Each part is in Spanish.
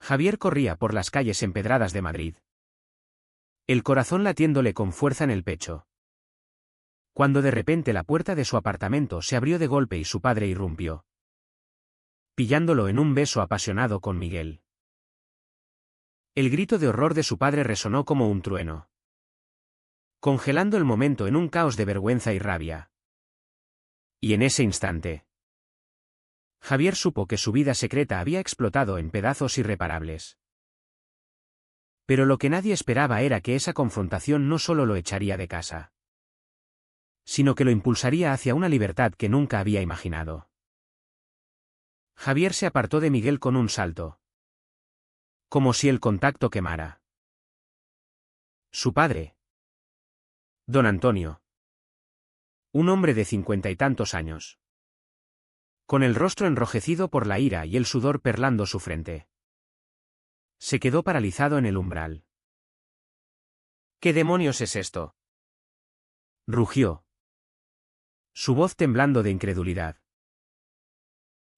Javier corría por las calles empedradas de Madrid, el corazón latiéndole con fuerza en el pecho, cuando de repente la puerta de su apartamento se abrió de golpe y su padre irrumpió, pillándolo en un beso apasionado con Miguel. El grito de horror de su padre resonó como un trueno, congelando el momento en un caos de vergüenza y rabia. Y en ese instante, Javier supo que su vida secreta había explotado en pedazos irreparables. Pero lo que nadie esperaba era que esa confrontación no solo lo echaría de casa, sino que lo impulsaría hacia una libertad que nunca había imaginado. Javier se apartó de Miguel con un salto, como si el contacto quemara. Su padre, don Antonio, un hombre de 50 y tantos años, con el rostro enrojecido por la ira y el sudor perlando su frente, se quedó paralizado en el umbral. ¿Qué demonios es esto?, rugió, su voz temblando de incredulidad.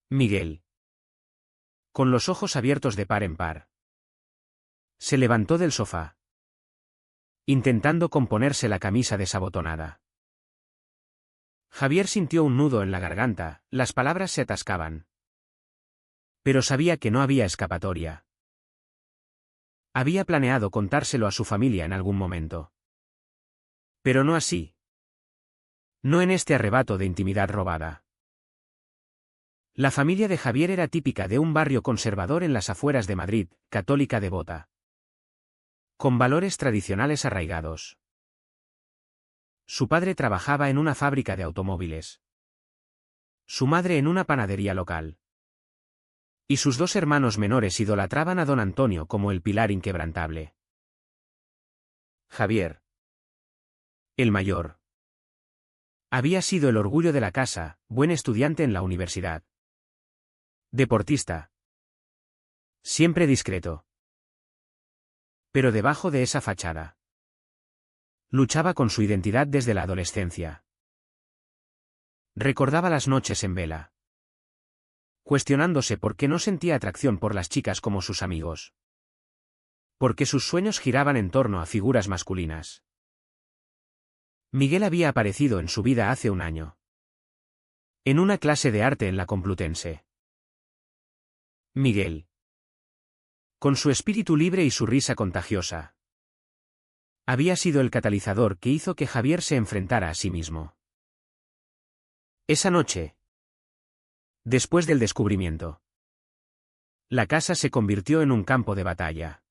Miguel, con los ojos abiertos de par en par, se levantó del sofá, intentando componerse la camisa desabotonada. Javier sintió un nudo en la garganta, las palabras se atascaban. Pero sabía que no había escapatoria. Había planeado contárselo a su familia en algún momento. Pero no así. No en este arrebato de intimidad robada. La familia de Javier era típica de un barrio conservador en las afueras de Madrid, católica devota, con valores tradicionales arraigados. Su padre trabajaba en una fábrica de automóviles, su madre en una panadería local, y sus dos hermanos menores idolatraban a don Antonio como el pilar inquebrantable. Javier, el mayor, había sido el orgullo de la casa, buen estudiante en la universidad, deportista, siempre discreto. Pero debajo de esa fachada, luchaba con su identidad desde la adolescencia. Recordaba las noches en vela, cuestionándose por qué no sentía atracción por las chicas como sus amigos. Porque sus sueños giraban en torno a figuras masculinas. Miguel había aparecido en su vida hace un año, en una clase de arte en la Complutense. Miguel, con su espíritu libre y su risa contagiosa, había sido el catalizador que hizo que Javier se enfrentara a sí mismo. Esa noche, después del descubrimiento, la casa se convirtió en un campo de batalla.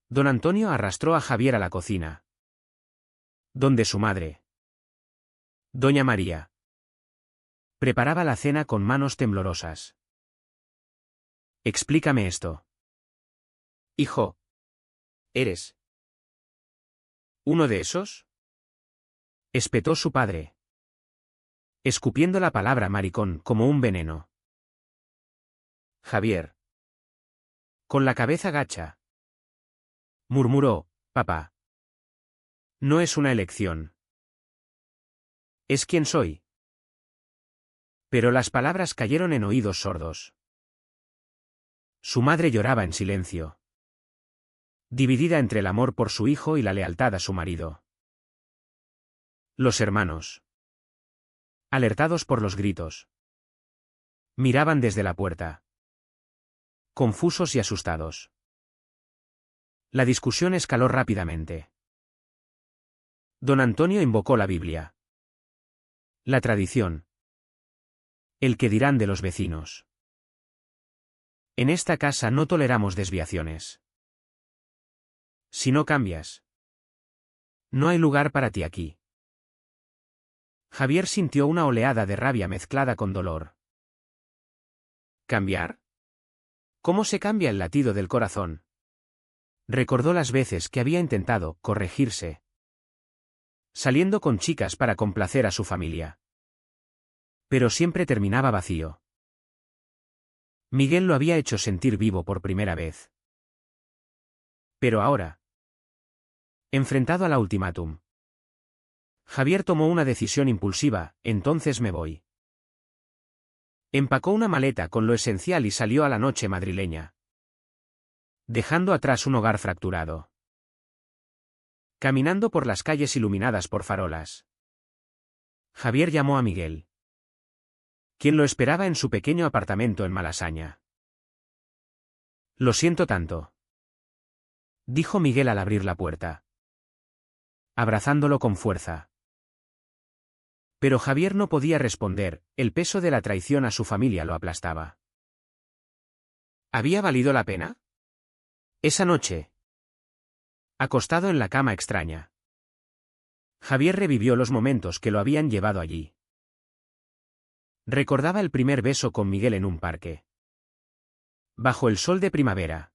Don Antonio arrastró a Javier a la cocina, donde su madre, doña María, preparaba la cena con manos temblorosas. Explícame esto. Hijo, ¿eres uno de esos?, espetó su padre, escupiendo la palabra maricón como un veneno. Javier, con la cabeza gacha, murmuró: papá, no es una elección. Es quien soy. Pero las palabras cayeron en oídos sordos. Su madre lloraba en silencio, dividida entre el amor por su hijo y la lealtad a su marido. Los hermanos, alertados por los gritos, miraban desde la puerta, confusos y asustados. La discusión escaló rápidamente. Don Antonio invocó la Biblia, la tradición, el qué dirán de los vecinos. En esta casa no toleramos desviaciones. Si no cambias, no hay lugar para ti aquí. Javier sintió una oleada de rabia mezclada con dolor. ¿Cambiar? ¿Cómo se cambia el latido del corazón? Recordó las veces que había intentado corregirse, saliendo con chicas para complacer a su familia. Pero siempre terminaba vacío. Miguel lo había hecho sentir vivo por primera vez. Pero ahora, enfrentado al ultimátum, Javier tomó una decisión impulsiva: entonces me voy. Empacó una maleta con lo esencial y salió a la noche madrileña, dejando atrás un hogar fracturado. Caminando por las calles iluminadas por farolas, Javier llamó a Miguel, quien lo esperaba en su pequeño apartamento en Malasaña. Lo siento tanto, dijo Miguel al abrir la puerta, abrazándolo con fuerza. Pero Javier no podía responder, el peso de la traición a su familia lo aplastaba. ¿Había valido la pena? Esa noche, acostado en la cama extraña, Javier revivió los momentos que lo habían llevado allí. Recordaba el primer beso con Miguel en un parque, bajo el sol de primavera.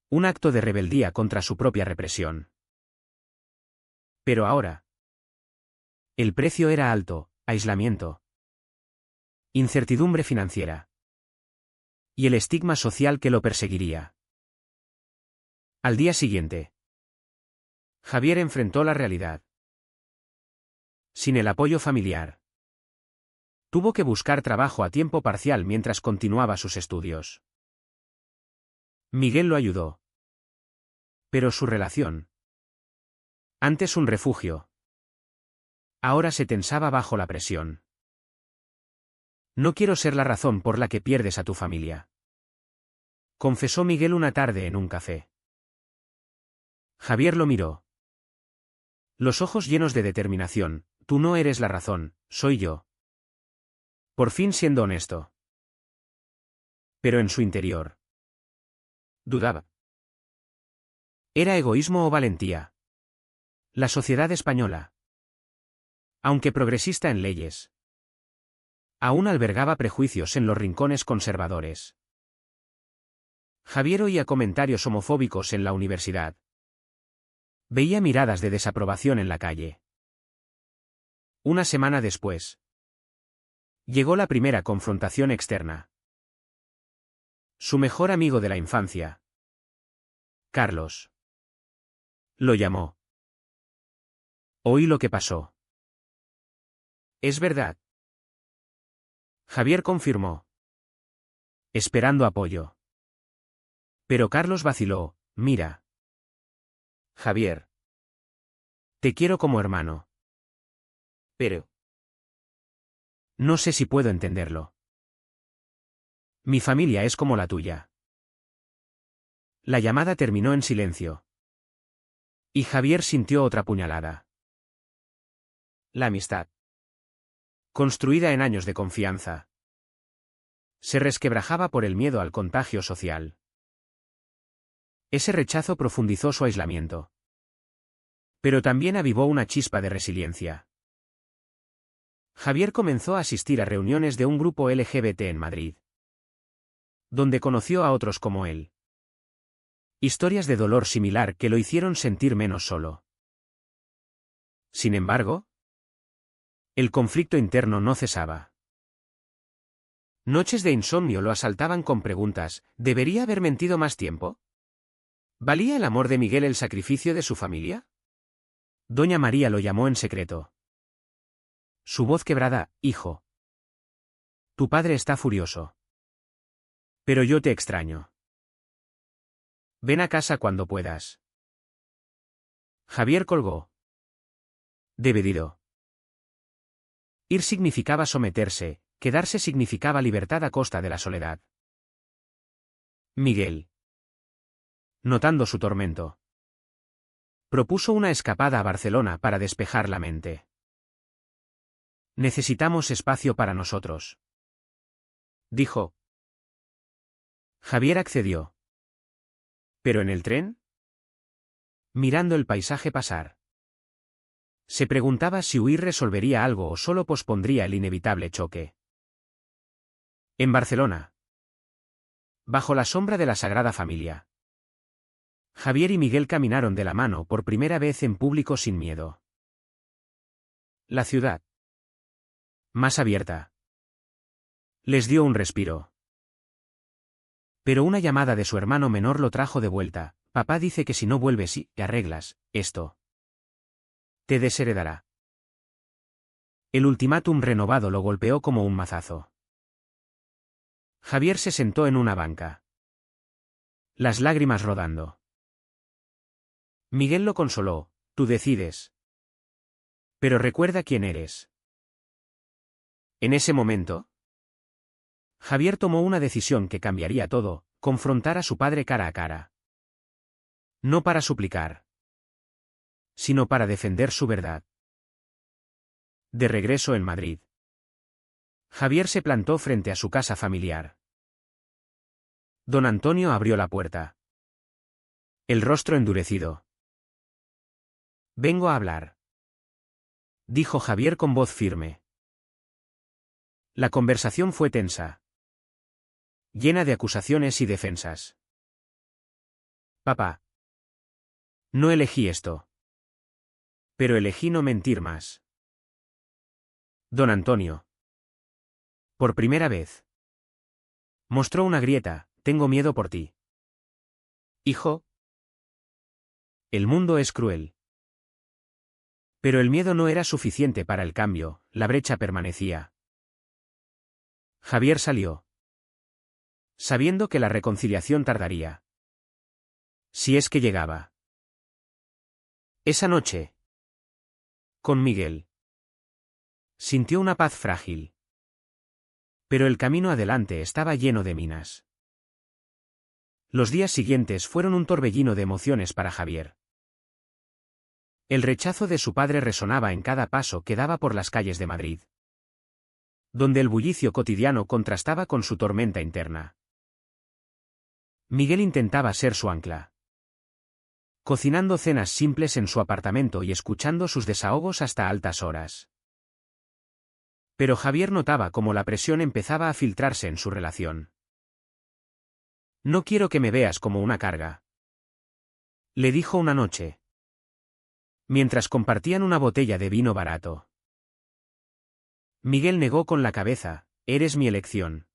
Un acto de rebeldía contra su propia represión. Pero ahora, el precio era alto: aislamiento, incertidumbre financiera y el estigma social que lo perseguiría. Al día siguiente, Javier enfrentó la realidad. Sin el apoyo familiar, tuvo que buscar trabajo a tiempo parcial mientras continuaba sus estudios. Miguel lo ayudó. Pero su relación, antes un refugio, ahora se tensaba bajo la presión. No quiero ser la razón por la que pierdes a tu familia, confesó Miguel una tarde en un café. Javier lo miró, los ojos llenos de determinación. Tú no eres la razón, soy yo. Por fin siendo honesto. Pero en su interior, dudaba. ¿Era egoísmo o valentía? La sociedad española, aunque progresista en leyes, aún albergaba prejuicios en los rincones conservadores. Javier oía comentarios homofóbicos en la universidad. Veía miradas de desaprobación en la calle. Una semana después, llegó la primera confrontación externa. Su mejor amigo de la infancia, Carlos, lo llamó. Oí lo que pasó. ¿Es verdad? Javier confirmó, esperando apoyo. Pero Carlos vaciló. Mira, Javier, te quiero como hermano. Pero no sé si puedo entenderlo. Mi familia es como la tuya. La llamada terminó en silencio. Y Javier sintió otra puñalada. La amistad, construida en años de confianza, se resquebrajaba por el miedo al contagio social. Ese rechazo profundizó su aislamiento. Pero también avivó una chispa de resiliencia. Javier comenzó a asistir a reuniones de un grupo LGBT en Madrid, donde conoció a otros como él. Historias de dolor similar que lo hicieron sentir menos solo. Sin embargo, el conflicto interno no cesaba. Noches de insomnio lo asaltaban con preguntas: ¿debería haber mentido más tiempo? ¿Valía el amor de Miguel el sacrificio de su familia? Doña María lo llamó en secreto. Su voz quebrada: hijo, tu padre está furioso. Pero yo te extraño. Ven a casa cuando puedas. Javier colgó. Debedido. Ir significaba someterse, quedarse significaba libertad a costa de la soledad. Miguel, notando su tormento, propuso una escapada a Barcelona para despejar la mente. Necesitamos espacio para nosotros, dijo. Javier accedió. ¿Pero en el tren? Mirando el paisaje pasar, se preguntaba si huir resolvería algo o solo pospondría el inevitable choque. En Barcelona, bajo la sombra de la Sagrada Familia, Javier y Miguel caminaron de la mano por primera vez en público sin miedo. La ciudad, más abierta, les dio un respiro. Pero una llamada de su hermano menor lo trajo de vuelta. Papá dice que si no vuelves y te arreglas, esto te desheredará. El ultimátum renovado lo golpeó como un mazazo. Javier se sentó en una banca. las lágrimas rodando. Miguel lo consoló, tú decides. Pero recuerda quién eres. En ese momento, Javier tomó una decisión que cambiaría todo, confrontar a su padre cara a cara. No para suplicar, sino para defender su verdad. De regreso en Madrid, Javier se plantó frente a su casa familiar. Don Antonio abrió la puerta. El rostro endurecido. Vengo a hablar, dijo Javier con voz firme. La conversación fue tensa, llena de acusaciones y defensas. Papá, no elegí esto. Pero elegí no mentir más. Don Antonio. Por primera vez. Mostró una grieta, tengo miedo por ti. Hijo. El mundo es cruel. Pero el miedo no era suficiente para el cambio, la brecha permanecía. Javier salió, sabiendo que la reconciliación tardaría. Si es que llegaba. Esa noche, con Miguel, sintió una paz frágil. Pero el camino adelante estaba lleno de minas. Los días siguientes fueron un torbellino de emociones para Javier. El rechazo de su padre resonaba en cada paso que daba por las calles de Madrid, donde el bullicio cotidiano contrastaba con su tormenta interna. Miguel intentaba ser su ancla, cocinando cenas simples en su apartamento y escuchando sus desahogos hasta altas horas. Pero Javier notaba cómo la presión empezaba a filtrarse en su relación. No quiero que me veas como una carga, le dijo una noche, mientras compartían una botella de vino barato. Miguel negó con la cabeza, eres mi elección,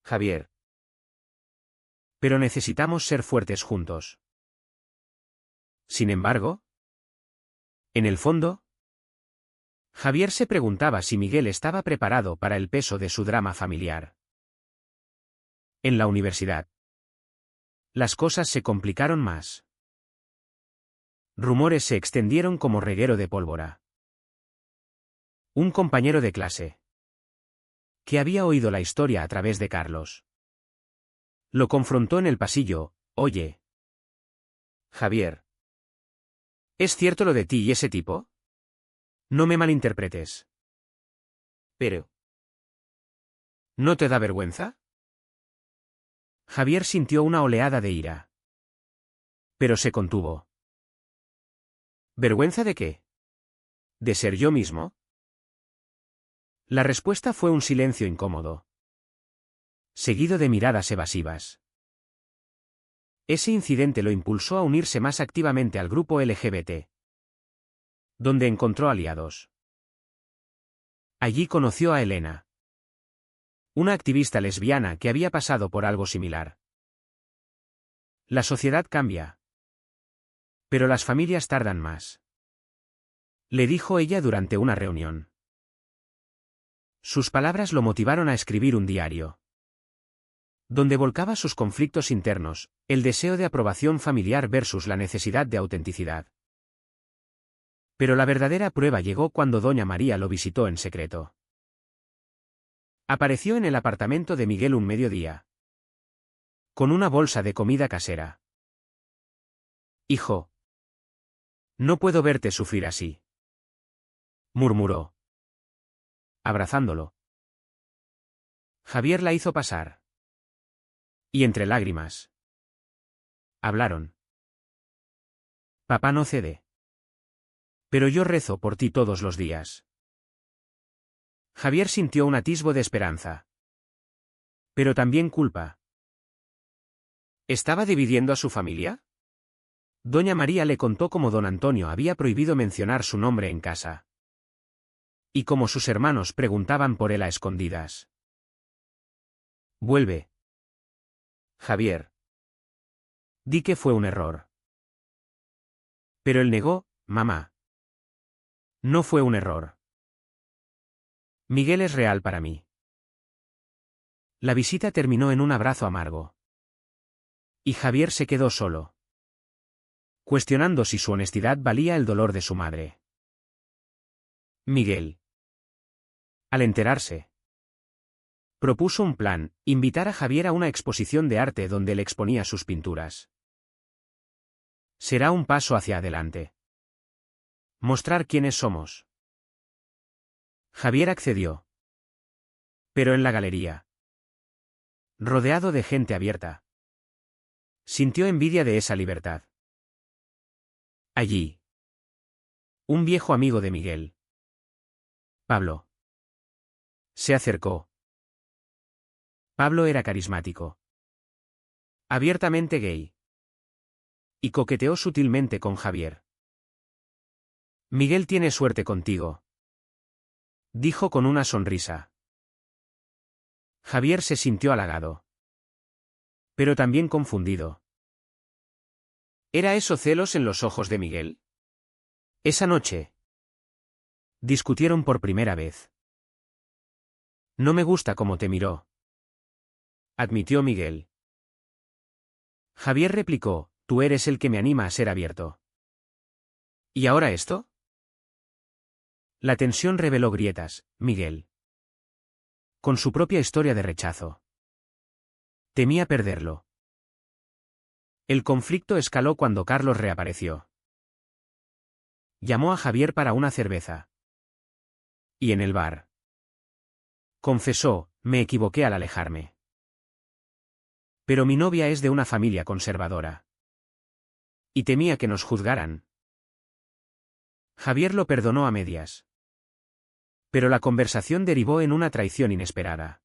Javier. Pero necesitamos ser fuertes juntos. Sin embargo, en el fondo, Javier se preguntaba si Miguel estaba preparado para el peso de su drama familiar. En la universidad, las cosas se complicaron más. Rumores se extendieron como reguero de pólvora. Un compañero de clase, que había oído la historia a través de Carlos, lo confrontó en el pasillo, oye, Javier, ¿es cierto lo de ti y ese tipo? No me malinterpretes. Pero, ¿no te da vergüenza? Javier sintió una oleada de ira. Pero se contuvo. ¿Vergüenza de qué? ¿De ser yo mismo? La respuesta fue un silencio incómodo, seguido de miradas evasivas. Ese incidente lo impulsó a unirse más activamente al grupo LGBT, donde encontró aliados. Allí conoció a Elena, una activista lesbiana que había pasado por algo similar. La sociedad cambia, pero las familias tardan más, le dijo ella durante una reunión. Sus palabras lo motivaron a escribir un diario, donde volcaba sus conflictos internos, el deseo de aprobación familiar versus la necesidad de autenticidad. Pero la verdadera prueba llegó cuando doña María lo visitó en secreto. Apareció en el apartamento de Miguel un mediodía, con una bolsa de comida casera. Hijo, no puedo verte sufrir así, murmuró, abrazándolo. Javier la hizo pasar. Y entre lágrimas, hablaron. Papá no cede. Pero yo rezo por ti todos los días. Javier sintió un atisbo de esperanza. Pero también culpa. ¿Estaba dividiendo a su familia? Doña María le contó cómo don Antonio había prohibido mencionar su nombre en casa. Y cómo sus hermanos preguntaban por él a escondidas. Vuelve, Javier. Di que fue un error. Pero él negó, mamá. No fue un error. Miguel es real para mí. La visita terminó en un abrazo amargo. Y Javier se quedó solo, cuestionando si su honestidad valía el dolor de su madre. Miguel, al enterarse, propuso un plan: invitar a Javier a una exposición de arte donde le exponía sus pinturas. Será un paso hacia adelante. Mostrar quiénes somos. Javier accedió. Pero en la galería, rodeado de gente abierta, sintió envidia de esa libertad. Allí, un viejo amigo de Miguel, Pablo, se acercó. Pablo era carismático, abiertamente gay, y coqueteó sutilmente con Javier. Miguel tiene suerte contigo, dijo con una sonrisa. Javier se sintió halagado, pero también confundido. ¿Era eso celos en los ojos de Miguel? Esa noche, discutieron por primera vez. No me gusta cómo te miró, admitió Miguel. Javier replicó: tú eres el que me anima a ser abierto. ¿Y ahora esto? La tensión reveló grietas, Miguel, con su propia historia de rechazo. Temía perderlo. El conflicto escaló cuando Carlos reapareció. Llamó a Javier para una cerveza. Y en el bar, confesó: me equivoqué al alejarme. Pero mi novia es de una familia conservadora. Y temía que nos juzgaran. Javier lo perdonó a medias. Pero la conversación derivó en una traición inesperada.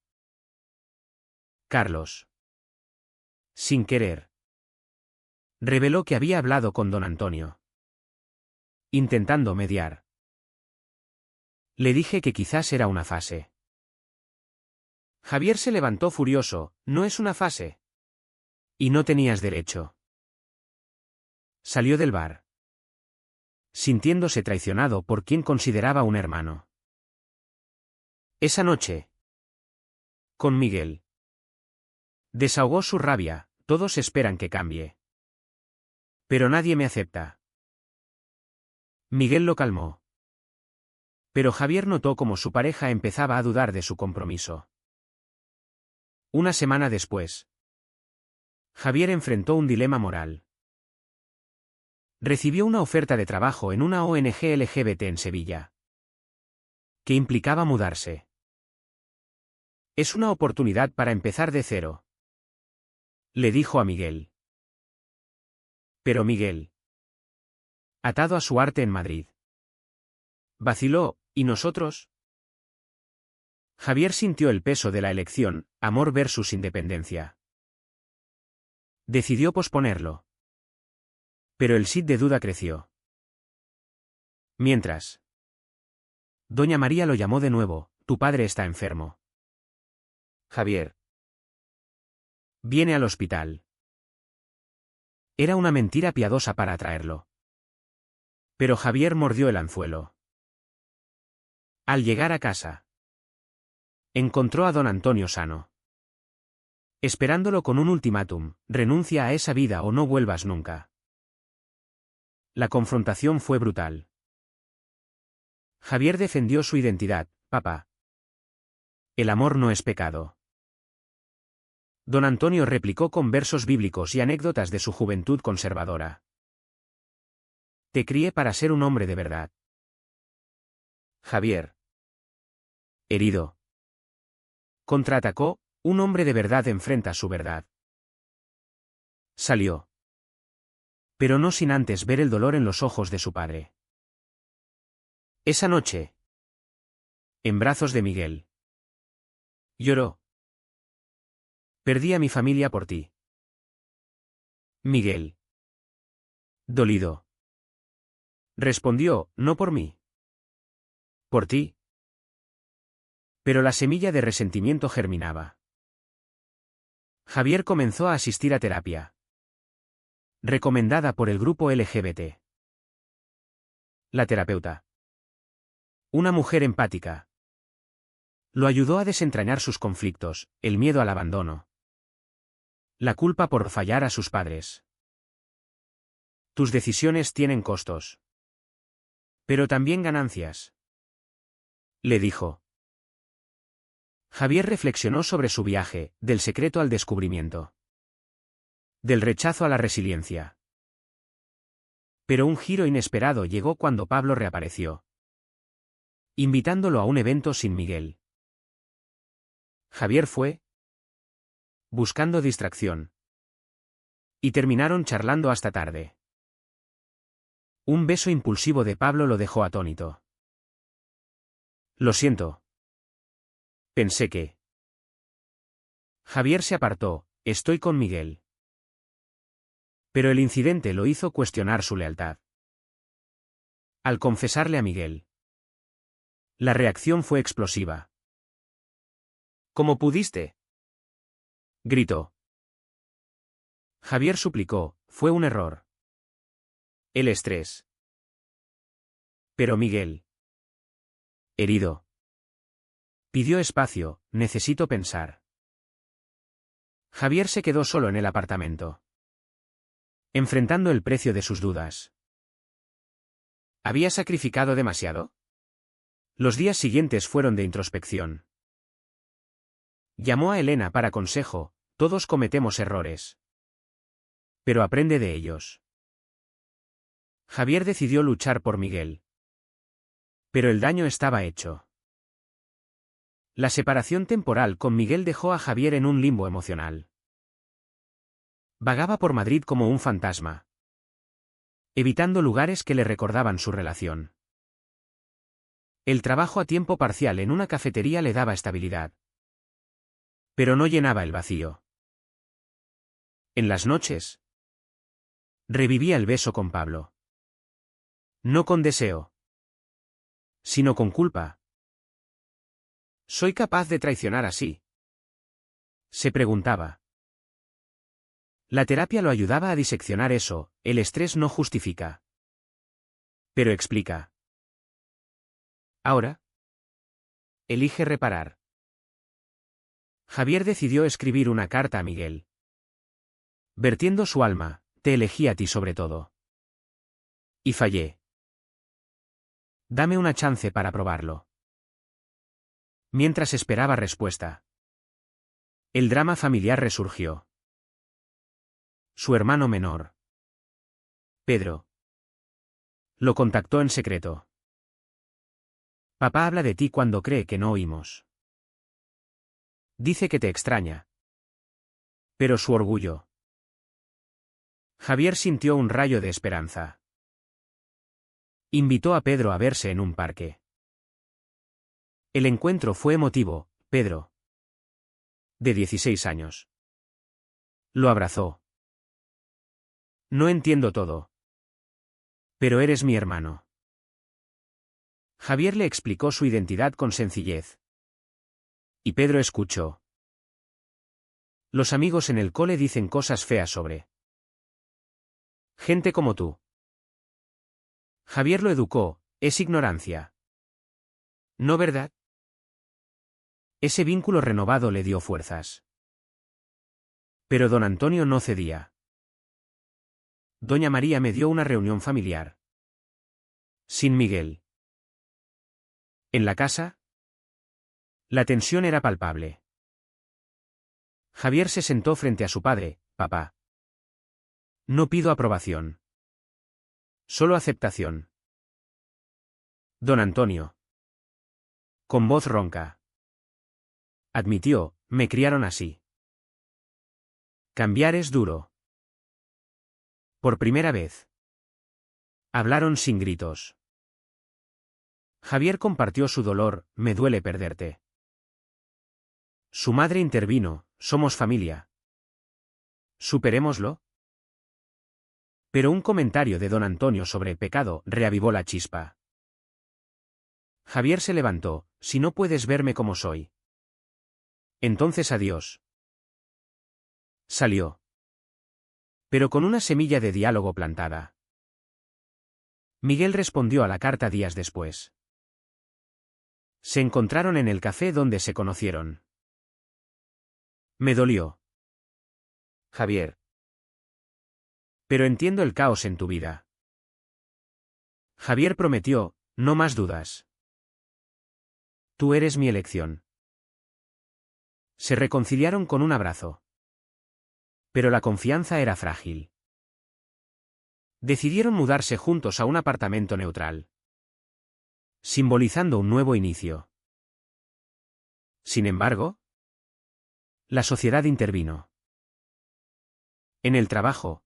Carlos, sin querer, reveló que había hablado con don Antonio, intentando mediar. Le dije que quizás era una fase. Javier se levantó furioso: no es una fase. Y no tenías derecho. Salió del bar, sintiéndose traicionado por quien consideraba un hermano. Esa noche, con Miguel, desahogó su rabia: todos esperan que cambie. Pero nadie me acepta. Miguel lo calmó. Pero Javier notó cómo su pareja empezaba a dudar de su compromiso. Una semana después, Javier enfrentó un dilema moral. Recibió una oferta de trabajo en una ONG LGBT en Sevilla, que implicaba mudarse. Es una oportunidad para empezar de cero, le dijo a Miguel. Pero Miguel, atado a su arte en Madrid, vaciló: ¿y nosotros? Javier sintió el peso de la elección, amor versus independencia. Decidió posponerlo. Pero el sid de duda creció. Mientras, doña María lo llamó de nuevo: tu padre está enfermo. Javier, viene al hospital. Era una mentira piadosa para atraerlo. Pero Javier mordió el anzuelo. Al llegar a casa, encontró a don Antonio sano, esperándolo con un ultimátum: renuncia a esa vida o no vuelvas nunca. La confrontación fue brutal. Javier defendió su identidad: papá, el amor no es pecado. Don Antonio replicó con versos bíblicos y anécdotas de su juventud conservadora. Te crié para ser un hombre de verdad. Javier, herido, contraatacó: un hombre de verdad enfrenta su verdad. Salió. Pero no sin antes ver el dolor en los ojos de su padre. Esa noche, en brazos de Miguel, lloró: perdí a mi familia por ti. Miguel, dolido, respondió: no por mí. Por ti. Pero la semilla de resentimiento germinaba. Javier comenzó a asistir a terapia, recomendada por el grupo LGBT. La terapeuta, una mujer empática, lo ayudó a desentrañar sus conflictos, el miedo al abandono, La culpa por fallar a sus padres. Tus decisiones tienen costos. Pero también ganancias. Le dijo. Javier reflexionó sobre su viaje, del secreto al descubrimiento. Del rechazo a la resiliencia. Pero un giro inesperado llegó cuando Pablo reapareció, invitándolo a un evento sin Miguel. Javier fue, buscando distracción. Y terminaron charlando hasta tarde. Un beso impulsivo de Pablo lo dejó atónito. Lo siento. Pensé que... Javier se apartó, estoy con Miguel. Pero el incidente lo hizo cuestionar su lealtad. Al confesarle a Miguel. La reacción fue explosiva. ¿Cómo pudiste?, gritó. Javier suplicó, fue un error. El estrés. Pero Miguel. Herido. Pidió espacio, necesito pensar. Javier se quedó solo en el apartamento, enfrentando el precio de sus dudas. ¿Había sacrificado demasiado? Los días siguientes fueron de introspección. Llamó a Elena para consejo, todos cometemos errores. Pero aprende de ellos. Javier decidió luchar por Miguel. Pero el daño estaba hecho. La separación temporal con Miguel dejó a Javier en un limbo emocional. Vagaba por Madrid como un fantasma, evitando lugares que le recordaban su relación. El trabajo a tiempo parcial en una cafetería le daba estabilidad. Pero no llenaba el vacío. En las noches, revivía el beso con Pablo. No con deseo, sino con culpa. ¿Soy capaz de traicionar así?, se preguntaba. La terapia lo ayudaba a diseccionar eso, el estrés no justifica. Pero explica. Ahora, elige reparar. Javier decidió escribir una carta a Miguel. Vertiendo su alma, te elegí a ti sobre todo. Y fallé. Dame una chance para probarlo. Mientras esperaba respuesta, el drama familiar resurgió. Su hermano menor, Pedro, lo contactó en secreto. Papá habla de ti cuando cree que no oímos. Dice que te extraña. Pero su orgullo. Javier sintió un rayo de esperanza. Invitó a Pedro a verse en un parque. El encuentro fue emotivo, Pedro, de 16 años, lo abrazó. No entiendo todo. Pero eres mi hermano. Javier le explicó su identidad con sencillez. Y Pedro escuchó. Los amigos en el cole dicen cosas feas sobre gente como tú. Javier lo educó, es ignorancia. ¿No verdad? Ese vínculo renovado le dio fuerzas. Pero don Antonio no cedía. Doña María me dio una reunión familiar. Sin Miguel. En la casa, la tensión era palpable. Javier se sentó frente a su padre, papá. No pido aprobación. Solo aceptación. Don Antonio. Con voz ronca. Admitió, me criaron así. Cambiar es duro. Por primera vez. Hablaron sin gritos. Javier compartió su dolor, me duele perderte. Su madre intervino, somos familia. ¿Superémoslo? Pero un comentario de don Antonio sobre el pecado reavivó la chispa. Javier se levantó, si no puedes verme como soy. Entonces adiós. Salió. Pero con una semilla de diálogo plantada. Miguel respondió a la carta días después. Se encontraron en el café donde se conocieron. Me dolió. Javier. Pero entiendo el caos en tu vida. Javier prometió, no más dudas. Tú eres mi elección. Se reconciliaron con un abrazo. Pero la confianza era frágil. Decidieron mudarse juntos a un apartamento neutral, simbolizando un nuevo inicio. Sin embargo, la sociedad intervino. En el trabajo,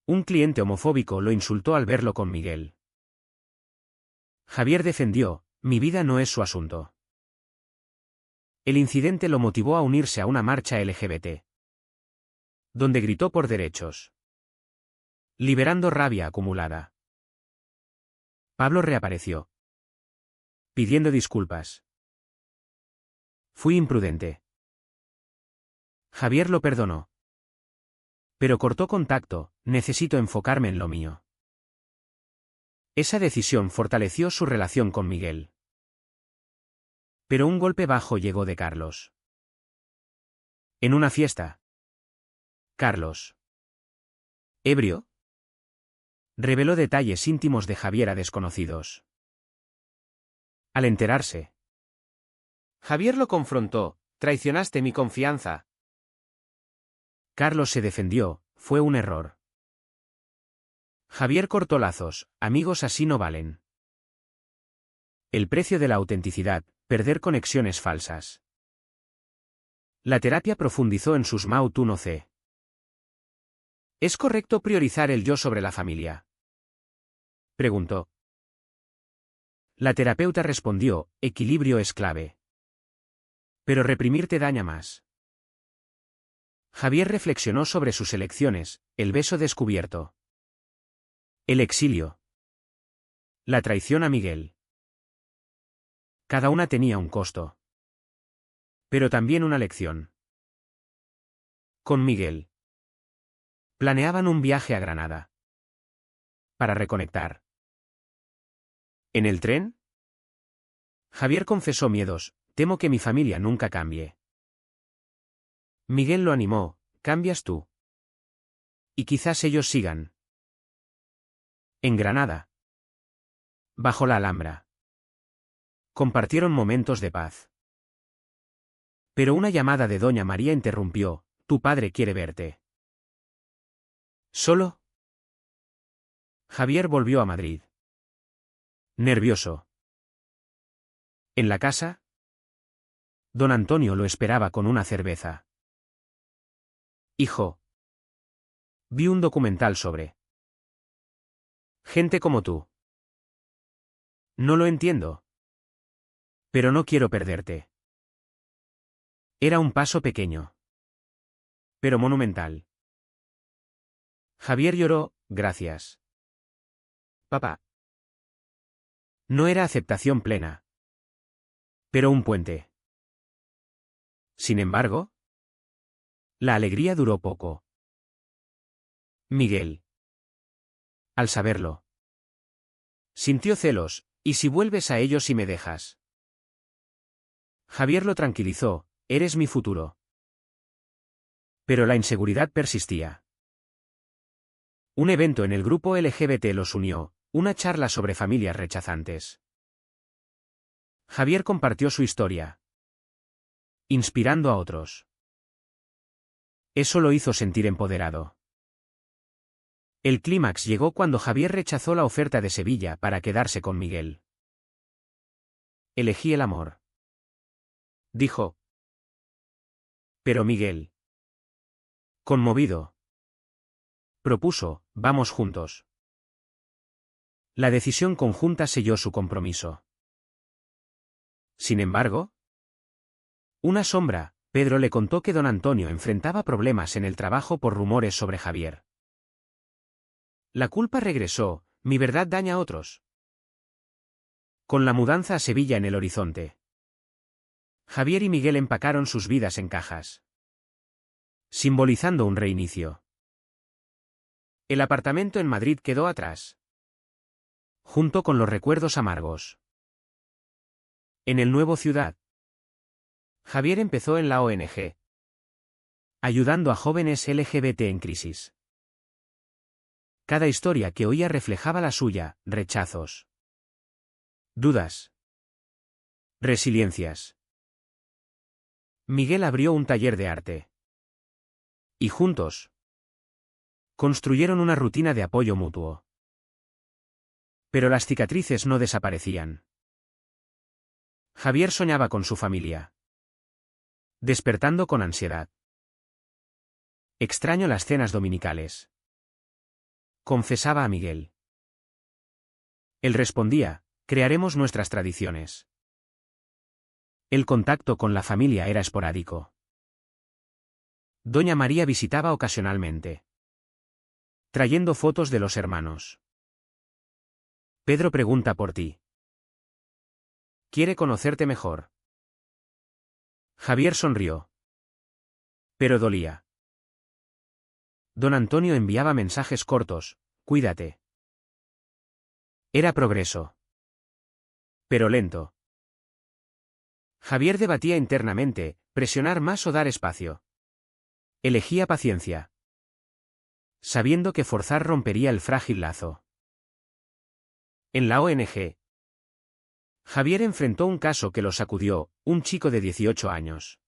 un cliente homofóbico lo insultó al verlo con Miguel. Javier defendió, mi vida no es su asunto. El incidente lo motivó a unirse a una marcha LGBT, donde gritó por derechos, liberando rabia acumulada. Pablo reapareció, pidiendo disculpas. Fui imprudente. Javier lo perdonó. Pero cortó contacto, necesito enfocarme en lo mío. Esa decisión fortaleció su relación con Miguel. Pero un golpe bajo llegó de Carlos. En una fiesta, Carlos, ebrio, reveló detalles íntimos de Javier a desconocidos. Al enterarse, Javier lo confrontó, traicionaste mi confianza. Carlos se defendió, fue un error. Javier cortó lazos, amigos así no valen. El precio de la autenticidad, perder conexiones falsas. La terapia profundizó en sus Mao tú no C. ¿Es correcto priorizar el yo sobre la familia?, preguntó. La terapeuta respondió, equilibrio es clave. Pero reprimirte daña más. Javier reflexionó sobre sus elecciones, el beso descubierto, el exilio, la traición a Miguel. Cada una tenía un costo. Pero también una lección. Con Miguel, planeaban un viaje a Granada. Para reconectar. ¿En el tren? Javier confesó miedos, temo que mi familia nunca cambie. Miguel lo animó, cambias tú. Y quizás ellos sigan. En Granada. Bajo la Alhambra. Compartieron momentos de paz. Pero una llamada de doña María interrumpió, tu padre quiere verte. ¿Solo? Javier volvió a Madrid. Nervioso. En la casa, don Antonio lo esperaba con una cerveza. Hijo. Vi un documental sobre gente como tú. No lo entiendo. Pero no quiero perderte. Era un paso pequeño, pero monumental. Javier lloró, gracias. Papá. No era aceptación plena, pero un puente. Sin embargo, la alegría duró poco. Miguel, al saberlo, sintió celos, ¿y si vuelves a ellos y me dejas? Javier lo tranquilizó, eres mi futuro. Pero la inseguridad persistía. Un evento en el grupo LGBT los unió, una charla sobre familias rechazantes. Javier compartió su historia, inspirando a otros. Eso lo hizo sentir empoderado. El clímax llegó cuando Javier rechazó la oferta de Sevilla para quedarse con Miguel. Elegí el amor, dijo. Pero Miguel, conmovido, propuso, vamos juntos. La decisión conjunta selló su compromiso. Sin embargo, una sombra, Pedro le contó que don Antonio enfrentaba problemas en el trabajo por rumores sobre Javier. La culpa regresó, mi verdad daña a otros. Con la mudanza a Sevilla en el horizonte, Javier y Miguel empacaron sus vidas en cajas, simbolizando un reinicio. El apartamento en Madrid quedó atrás, junto con los recuerdos amargos. En el nuevo ciudad, Javier empezó en la ONG, ayudando a jóvenes LGBT en crisis. Cada historia que oía reflejaba la suya, rechazos, dudas, resiliencias. Miguel abrió un taller de arte. Y juntos construyeron una rutina de apoyo mutuo. Pero las cicatrices no desaparecían. Javier soñaba con su familia, despertando con ansiedad. Extraño las cenas dominicales, confesaba a Miguel. Él respondía, crearemos nuestras tradiciones. El contacto con la familia era esporádico. Doña María visitaba ocasionalmente, trayendo fotos de los hermanos. Pedro pregunta por ti. Quiere conocerte mejor. Javier sonrió. Pero dolía. Don Antonio enviaba mensajes cortos, cuídate. Era progreso. Pero lento. Javier debatía internamente, presionar más o dar espacio. Elegía paciencia, sabiendo que forzar rompería el frágil lazo. En la ONG, Javier enfrentó un caso que lo sacudió, un chico de 18 años.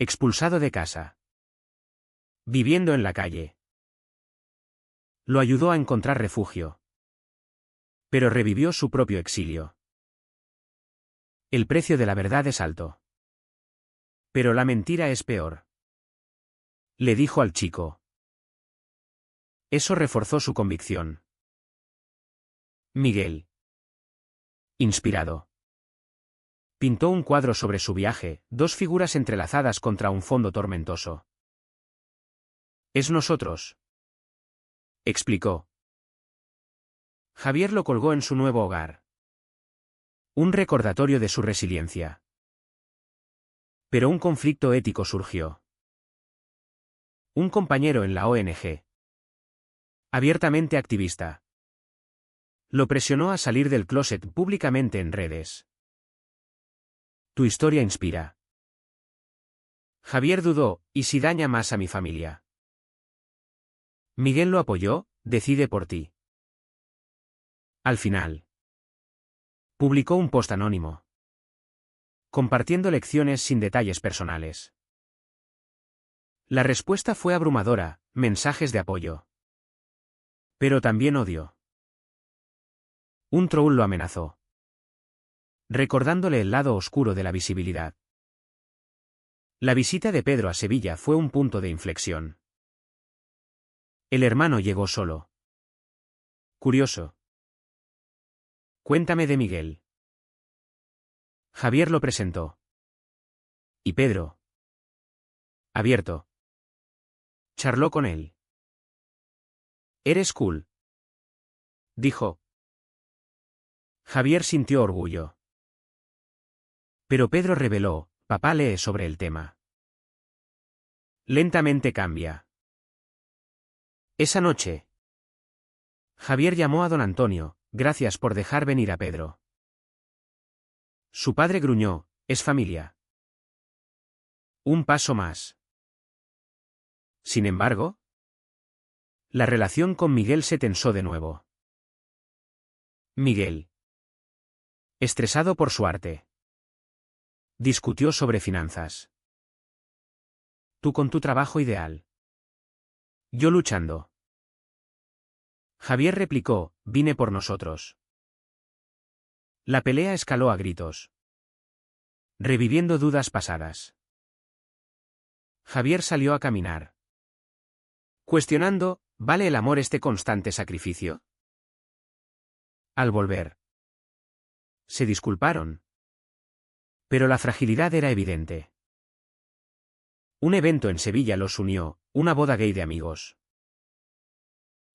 Expulsado de casa. Viviendo en la calle. Lo ayudó a encontrar refugio. Pero revivió su propio exilio. El precio de la verdad es alto. Pero la mentira es peor. Le dijo al chico. Eso reforzó su convicción. Miguel, inspirado, pintó un cuadro sobre su viaje, dos figuras entrelazadas contra un fondo tormentoso. Es nosotros, explicó. Javier lo colgó en su nuevo hogar. Un recordatorio de su resiliencia. Pero un conflicto ético surgió. Un compañero en la ONG, abiertamente activista, lo presionó a salir del closet públicamente en redes. Tu historia inspira. Javier dudó, ¿y si daña más a mi familia? Miguel lo apoyó, decide por ti. Al final, publicó un post anónimo, compartiendo lecciones sin detalles personales. La respuesta fue abrumadora, mensajes de apoyo. Pero también odio. Un troll lo amenazó, recordándole el lado oscuro de la visibilidad. La visita de Pedro a Sevilla fue un punto de inflexión. El hermano llegó solo. Curioso. Cuéntame de Miguel. Javier lo presentó. Y Pedro, abierto, charló con él. Eres cool, dijo. Javier sintió orgullo. Pero Pedro reveló, papá lee sobre el tema. Lentamente cambia. Esa noche, Javier llamó a don Antonio, gracias por dejar venir a Pedro. Su padre gruñó, es familia. Un paso más. Sin embargo, la relación con Miguel se tensó de nuevo. Miguel, estresado por su arte, discutió sobre finanzas. Tú con tu trabajo ideal. Yo luchando. Javier replicó, vine por nosotros. La pelea escaló a gritos, reviviendo dudas pasadas. Javier salió a caminar, cuestionando, ¿vale el amor este constante sacrificio? Al volver, se disculparon. Pero la fragilidad era evidente. Un evento en Sevilla los unió, una boda gay de amigos.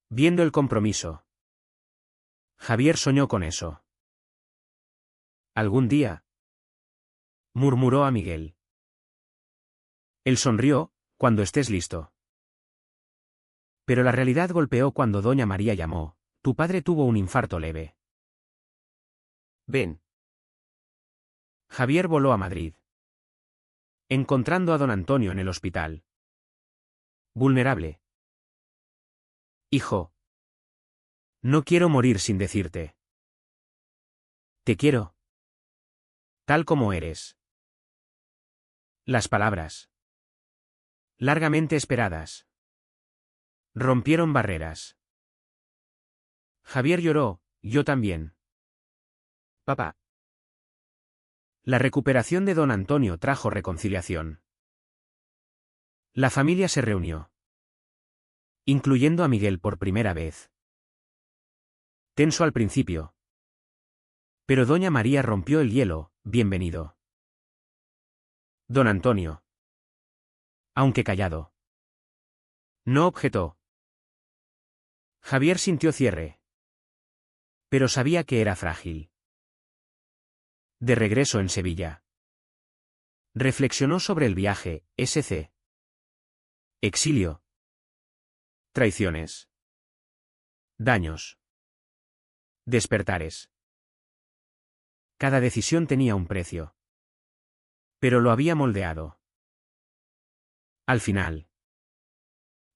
Viendo el compromiso, Javier soñó con eso. Algún día, murmuró a Miguel. Él sonrió, cuando estés listo. Pero la realidad golpeó cuando doña María llamó, tu padre tuvo un infarto leve. Ven. Javier voló a Madrid. encontrando a don Antonio en el hospital. Vulnerable. Hijo. No quiero morir sin decirte. Te quiero. Tal como eres. Las palabras. Largamente esperadas. Rompieron barreras. Javier lloró, yo también. Papá. La recuperación de don Antonio trajo reconciliación. La familia se reunió. Incluyendo a Miguel por primera vez. Tenso al principio. Pero doña María rompió el hielo, bienvenido. Don Antonio. Aunque callado. No objetó. Javier sintió cierre. Pero sabía que era frágil. De regreso en Sevilla. Reflexionó sobre el viaje, SC. Exilio. Traiciones. Daños. Despertares. Cada decisión tenía un precio. Pero lo había moldeado. Al final.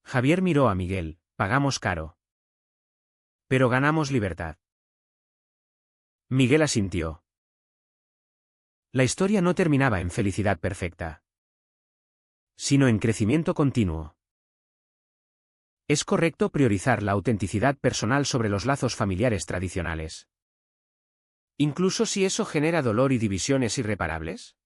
Javier miró a Miguel, pagamos caro. Pero ganamos libertad. Miguel asintió. La historia no terminaba en felicidad perfecta, sino en crecimiento continuo. ¿Es correcto priorizar la autenticidad personal sobre los lazos familiares tradicionales? Incluso si eso genera dolor y divisiones irreparables.